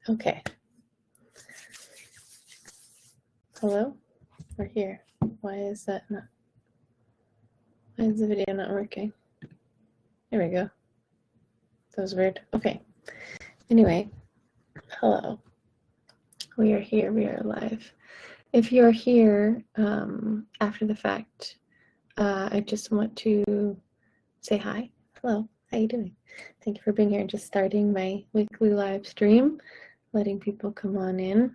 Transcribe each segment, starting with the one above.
Okay. Hello? We're here. Why is the video not working? There we go. That was weird. Okay. Anyway, hello. We are here. We are live. If you're here after the fact, I just want to say hi. Hello. How you doing? Thank you for being here and just starting my weekly live stream, letting people come on in.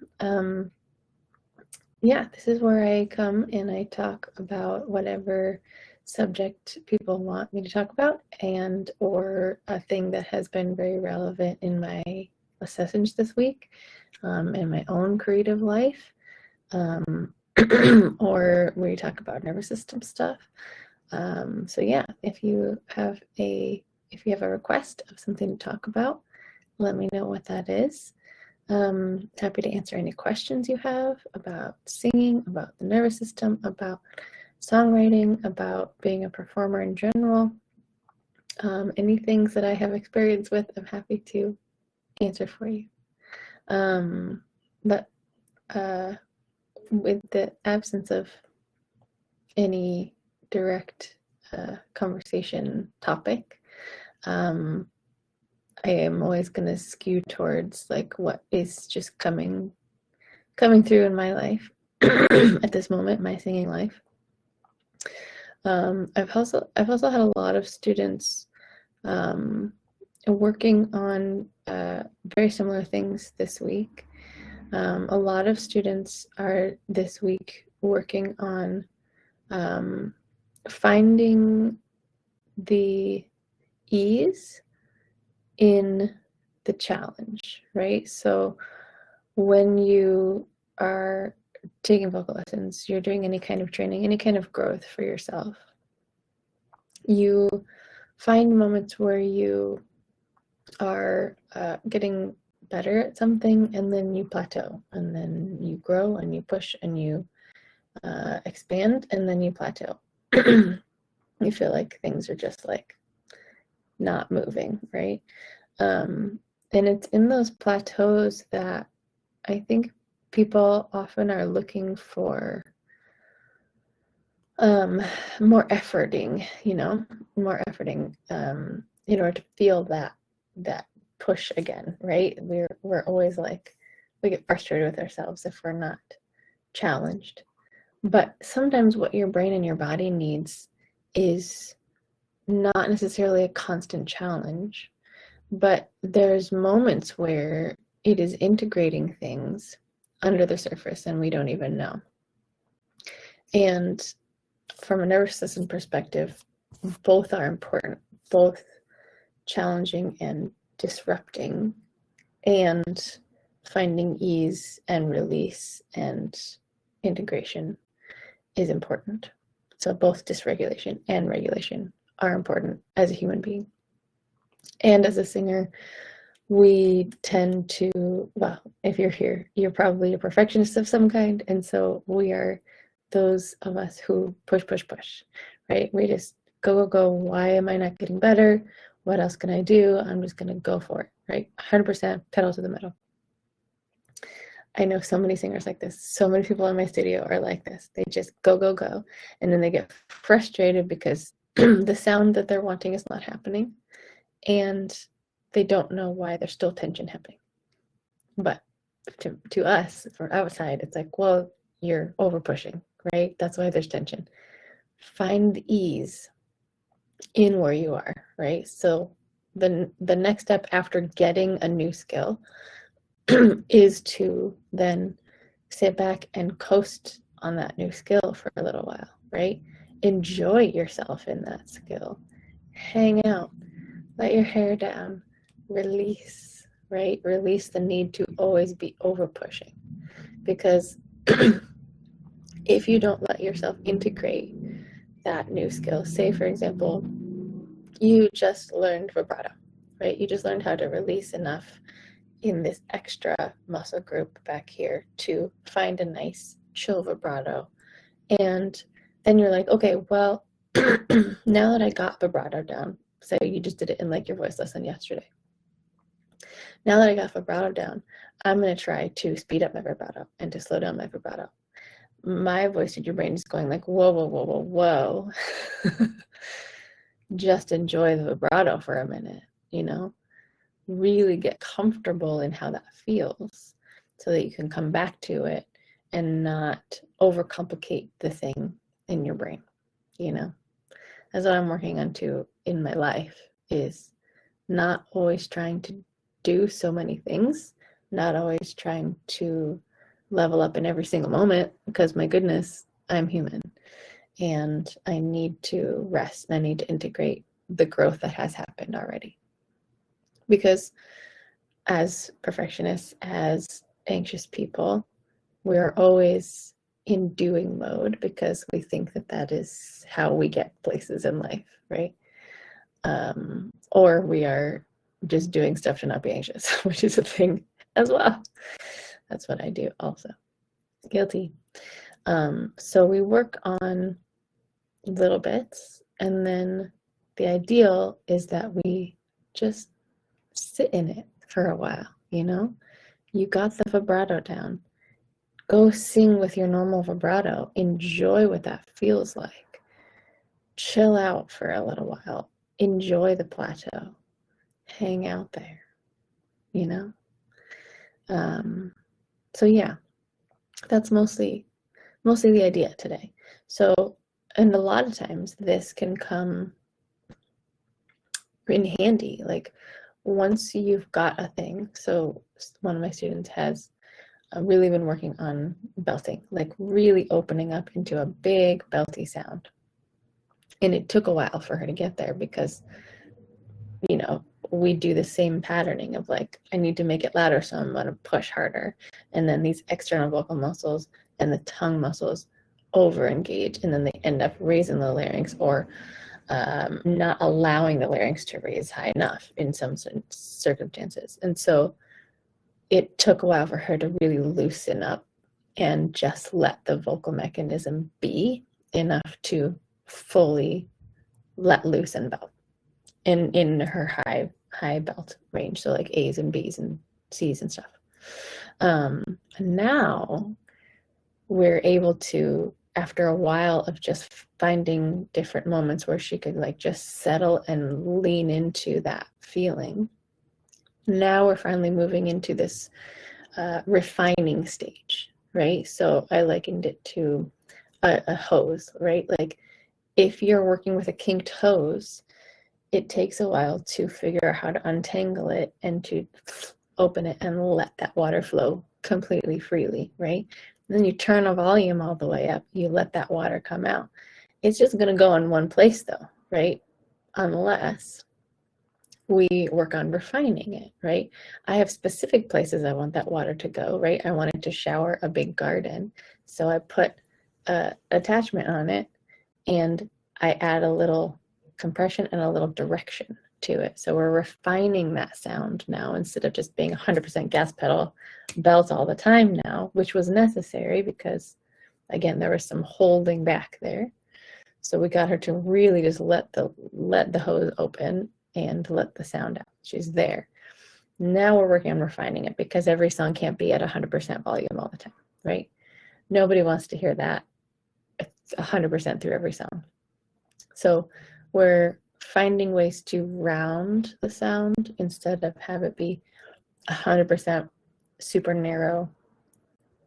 Yeah, this is where I come and I talk about whatever subject people want me to talk about, and or a thing that has been very relevant in my sessions this week, in my own creative life, or we talk about nervous system stuff. So yeah, if you have a request of something to talk about, let me know what that is. Happy to answer any questions you have about singing, about the nervous system, about songwriting, about being a performer in general. Any things that I have experience with, I'm happy to answer for you. But with the absence of any direct conversation topic, I am always going to skew towards like what is just coming through in my life at this moment, my singing life. I've also had a lot of students working on very similar things this week. A lot of students are this week working on finding the ease in the challenge, right? So when you are taking vocal lessons, you're doing any kind of training, any kind of growth for yourself, you find moments where you are getting better at something, and then you plateau, and then you grow and you push and you expand, and then you plateau. You feel like things are just like not moving, right? And it's in those plateaus that I think people often are looking for more efforting, more efforting in order to feel that push again, right? We're always like, we get frustrated with ourselves if we're not challenged. But sometimes what your brain and your body needs is not necessarily a constant challenge, but there's moments where it is integrating things under the surface and we don't even know. And from a nervous system perspective, both are important, both challenging and disrupting, and finding ease and release and integration is important. So both dysregulation and regulation are important as a human being. And as a singer, we tend to, well, if you're here, you're probably a perfectionist of some kind. And so we are those of us who push, right? We just go. Why am I not getting better? What else can I do? I'm just going to go for it, right? 100% pedal to the metal. I know so many singers like this. So many people in my studio are like this. They just go. And then they get frustrated because the sound that they're wanting is not happening. And they don't know why there's still tension happening. But to us, from outside, it's like, well, you're over pushing, right? That's why there's tension. Find the ease in where you are, right? So the next step after getting a new skill is to then sit back and coast on that new skill for a little while, right? Enjoy yourself in that skill. Hang out. Let your hair down. Release, right? Release the need to always be over pushing. Because if you don't let yourself integrate that new skill, say for example, you just learned vibrato, right? You just learned how to release enough in this extra muscle group back here to find a nice chill vibrato. And then you're like, okay, well, now that I got vibrato down, so you just did it in like your voice lesson yesterday. Now that I got vibrato down, I'm going to try to speed up my vibrato and to slow down my vibrato. My voice teacher brain is going like, whoa, whoa, whoa, whoa, whoa. Just enjoy the vibrato for a minute, you know? Really get comfortable in how that feels so that you can come back to it and not overcomplicate the thing in your brain, you know? That's what I'm working on too in my life, is not always trying to do so many things, not always trying to level up in every single moment, because my goodness, I'm human and I need to rest and I need to integrate the growth that has happened already. Because as perfectionists, as anxious people, we are always in doing mode because we think that that is how we get places in life, right? Or we are just doing stuff to not be anxious, which is a thing as well. That's what I do also. Guilty. So we work on little bits, and then the ideal is that we just sit in it for a while, you know? You got the vibrato down. Go sing with your normal vibrato. Enjoy what that feels like. Chill out for a little while. Enjoy the plateau. Hang out there, you know? So yeah, that's mostly the idea today. So, and a lot of times this can come in handy, like once you've got a thing. So one of my students has really been working on belting, like really opening up into a big belty sound. And it took a while for her to get there because, you know, we do the same patterning of like, I need to make it louder, so I'm going to push harder. And then these external vocal muscles and the tongue muscles over engage, and then they end up raising the larynx or not allowing the larynx to raise high enough in some circumstances. And so it took a while for her to really loosen up and just let the vocal mechanism be enough to fully let loose and belt in her high belt range, so like A's and B's and C's and stuff. Now we're able to, after a while of just finding different moments where she could like just settle and lean into that feeling, now we're finally moving into this refining stage, right? So I likened it to a hose, right? Like if you're working with a kinked hose, it takes a while to figure out how to untangle it and to open it and let that water flow completely freely, right? And then you turn the volume all the way up, you let that water come out. It's just going to go in one place though, right? Unless we work on refining it, right? I have specific places I want that water to go, right? I want it to shower a big garden. So I put an attachment on it and I add a little compression and a little direction to it. So we're refining that sound now instead of just being 100% gas pedal belt all the time now, which was necessary because, again, there was some holding back there. So we got her to really just let the hose open and let the sound out. She's there. Now we're working on refining it because every song can't be at 100% volume all the time, right? Nobody wants to hear that 100% through every song. So we're finding ways to round the sound instead of have it be 100% super narrow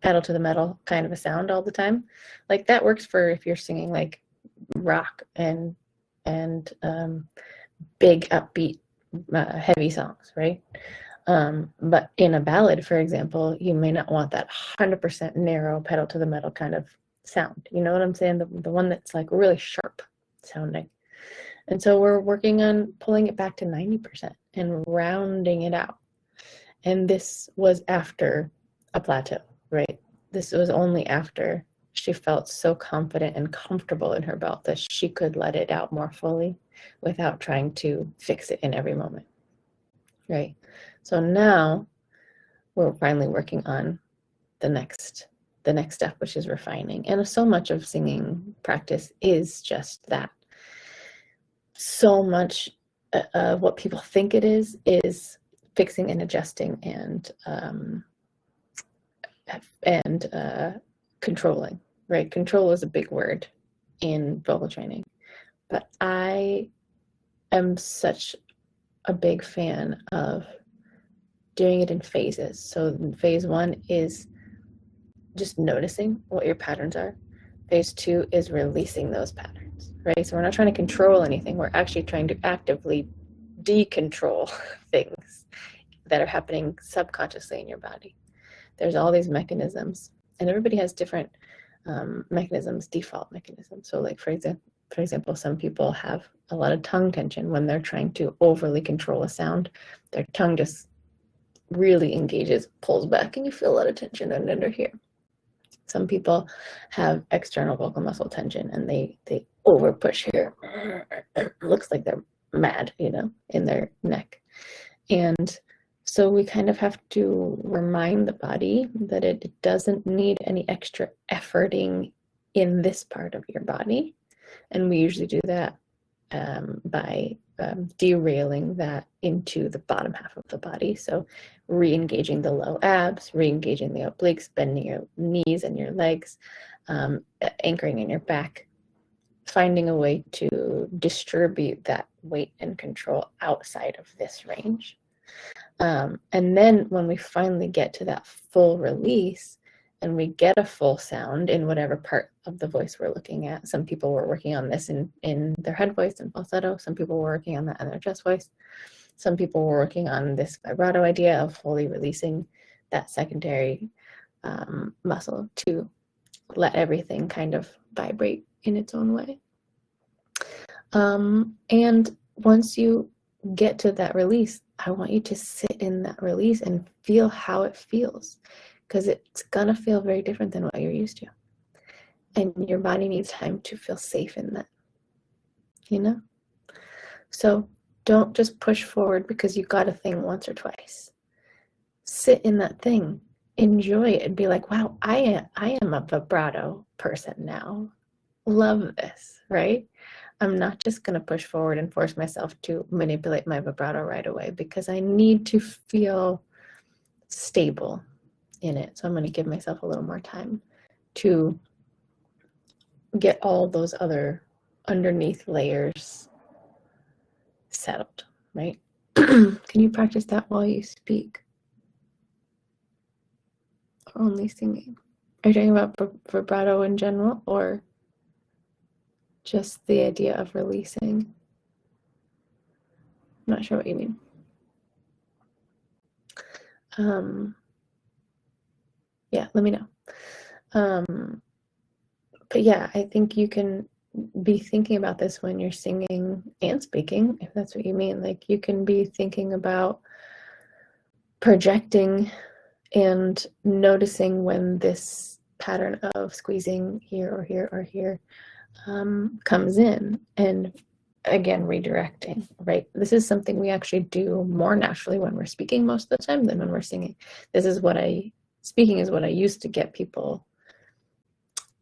pedal to the metal kind of a sound all the time. Like that works for if you're singing like rock and big upbeat heavy songs, right? But in a ballad, for example, you may not want that 100% narrow pedal to the metal kind of sound. You know what I'm saying? The one that's like really sharp sounding. And so we're working on pulling it back to 90% and rounding it out. And this was after a plateau, right? This was only after she felt so confident and comfortable in her belt that she could let it out more fully without trying to fix it in every moment, right? So now we're finally working on the next step, which is refining. And so much of singing practice is just that. So much of what people think it is fixing and adjusting and controlling, right? Control is a big word in vocal training, but I am such a big fan of doing it in phases. So phase 1 is just noticing what your patterns are. Phase 2 is releasing those patterns, right? So we're not trying to control anything. We're actually trying to actively decontrol things that are happening subconsciously in your body. There's all these mechanisms, and everybody has different mechanisms, default mechanisms. So like, for example, some people have a lot of tongue tension when they're trying to overly control a sound. Their tongue just really engages, pulls back, and you feel a lot of tension under here. Some people have external vocal muscle tension, and they over push here. It looks like they're mad, in their neck. And so we kind of have to remind the body that it doesn't need any extra efforting in this part of your body. And we usually do that by derailing that into the bottom half of the body. So re-engaging the low abs, re-engaging the obliques, bending your knees and your legs, anchoring in your back, finding a way to distribute that weight and control outside of this range. And then when we finally get to that full release and we get a full sound in whatever part of the voice we're looking at. Some people were working on this in their head voice and falsetto. Some people were working on that in their chest voice. Some people were working on this vibrato idea of fully releasing that secondary muscle to let everything kind of vibrate in its own way. And once you get to that release, I want you to sit in that release and feel how it feels, because it's gonna feel very different than what you're used to. And your body needs time to feel safe in that, So don't just push forward because you got a thing once or twice. Sit in that thing, enjoy it, and be like, wow, I am a vibrato person now. Love this, right? I'm not just going to push forward and force myself to manipulate my vibrato right away, because I need to feel stable in it. So I'm going to give myself a little more time to get all those other underneath layers settled, right? Can you practice that while you speak? Or only singing? Are you talking about vibrato in general, or just the idea of releasing? I'm not sure what you mean. Yeah, let me know. But yeah, I think you can be thinking about this when you're singing and speaking, if that's what you mean. Like, you can be thinking about projecting and noticing when this pattern of squeezing here or here or here comes in, and again, redirecting, right? This is something we actually do more naturally when we're speaking most of the time than when we're singing. Speaking is what I used to get people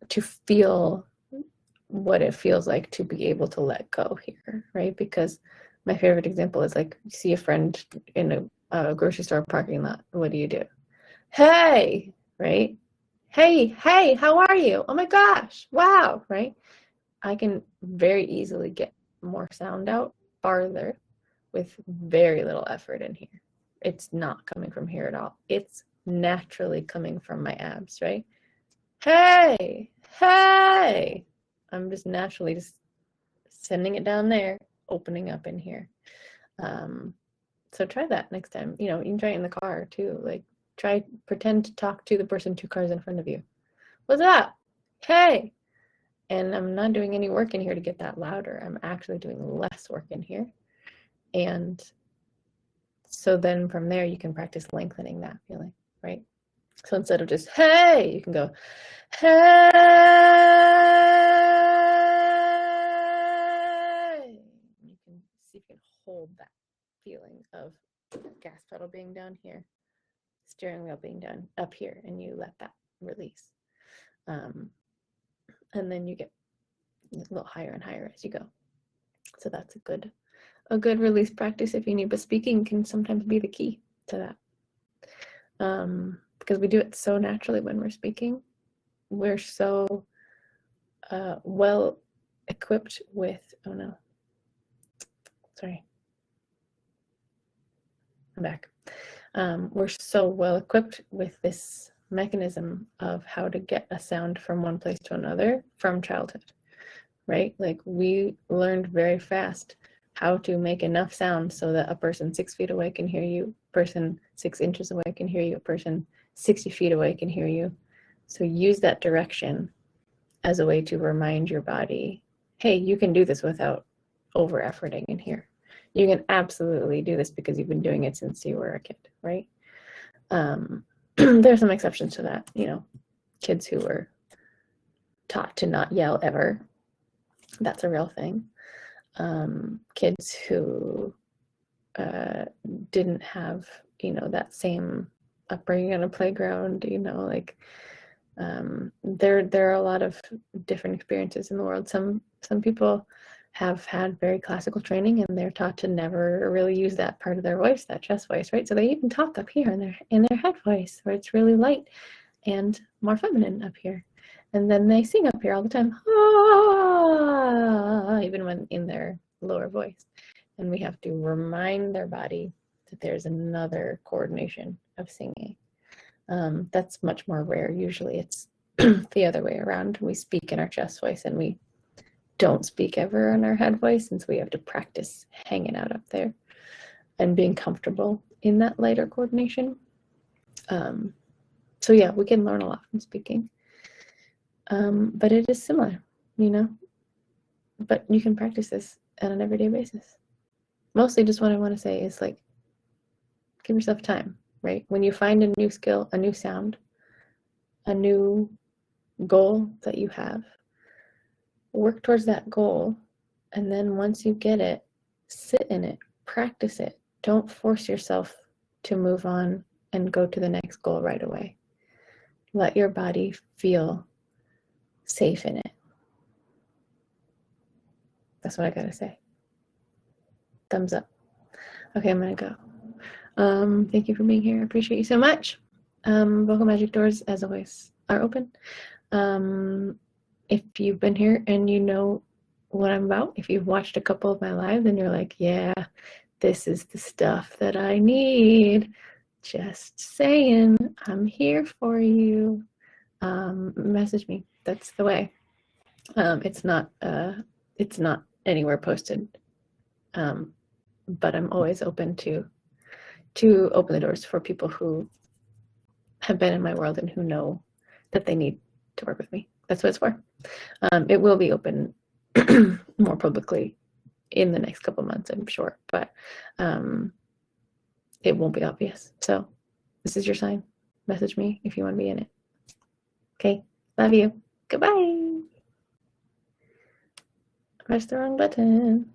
to feel what it feels like to be able to let go here, right? Because my favorite example is, like, you see a friend in a grocery store parking lot. What do? Hey, right? Hey, how are you? Oh my gosh, wow, right? I can very easily get more sound out farther with very little effort in here. It's not coming from here at all. It's naturally coming from my abs, right? Hey, I'm just naturally just sending it down there, opening up in here. So try that next time. You can try it in the car too. Like, pretend to talk to the person 2 cars in front of you. What's up? Hey. And I'm not doing any work in here to get that louder. I'm actually doing less work in here. And so then from there, you can practice lengthening that feeling, right? So instead of just, hey, you can go, hey. You can see if you can hold that feeling of gas pedal being down here, steering wheel being down up here, and you let that release. And then you get a little higher and higher as you go. So that's a good release practice if you need, but speaking can sometimes be the key. to that. Because we do it so naturally when we're speaking. We're so well equipped with, oh no, sorry, I'm back. We're so well equipped with this mechanism of how to get a sound from one place to another from childhood, right? Like we learned very fast how to make enough sound so that a person 6 feet away can hear you, a person 6 inches away can hear you, a person 60 feet away can hear you. So use that direction as a way to remind your body, hey, you can do this without over efforting in here. You can absolutely do this because you've been doing it since you were a kid, right? There's some exceptions to that, you know, kids who were taught to not yell ever. That's a real thing. Kids who didn't have, you know, that same upbringing on a playground, you know, like there are a lot of different experiences in the world. Some people have had very classical training and they're taught to never really use that part of their voice, that chest voice, right? So they even talk up here in their head voice, where it's really light and more feminine up here. And then they sing up here all the time, ah, even when in their lower voice. And we have to remind their body that there's another coordination of singing. That's much more rare. Usually it's the other way around. We speak in our chest voice and we don't speak ever in our head voice, since we have to practice hanging out up there and being comfortable in that lighter coordination. So yeah, we can learn a lot from speaking. But it is similar, you know, but you can practice this on an everyday basis. Mostly just what I want to say is, like, give yourself time, right? When you find a new skill, a new sound, a new goal that you have, work towards that goal. And then once you get it, sit in it, practice it. Don't force yourself to move on and go to the next goal right away. Let your body feel safe in it. That's what I gotta say. Thumbs up. Okay, I'm gonna go. Thank you for being here. I appreciate you so much. Vocal Magic doors, as always, are open. If you've been here and you know what I'm about, if you've watched a couple of my lives and you're like, yeah, this is the stuff that I need, just saying, I'm here for you. Message me. That's the way. It's not anywhere posted, but I'm always open to open the doors for people who have been in my world and who know that they need to work with me. That's what it's for. It will be open more publicly in the next couple months, I'm sure, but it won't be obvious. So this is your sign. Message me if you want to be in it. Okay, love you. Goodbye. Press the wrong button.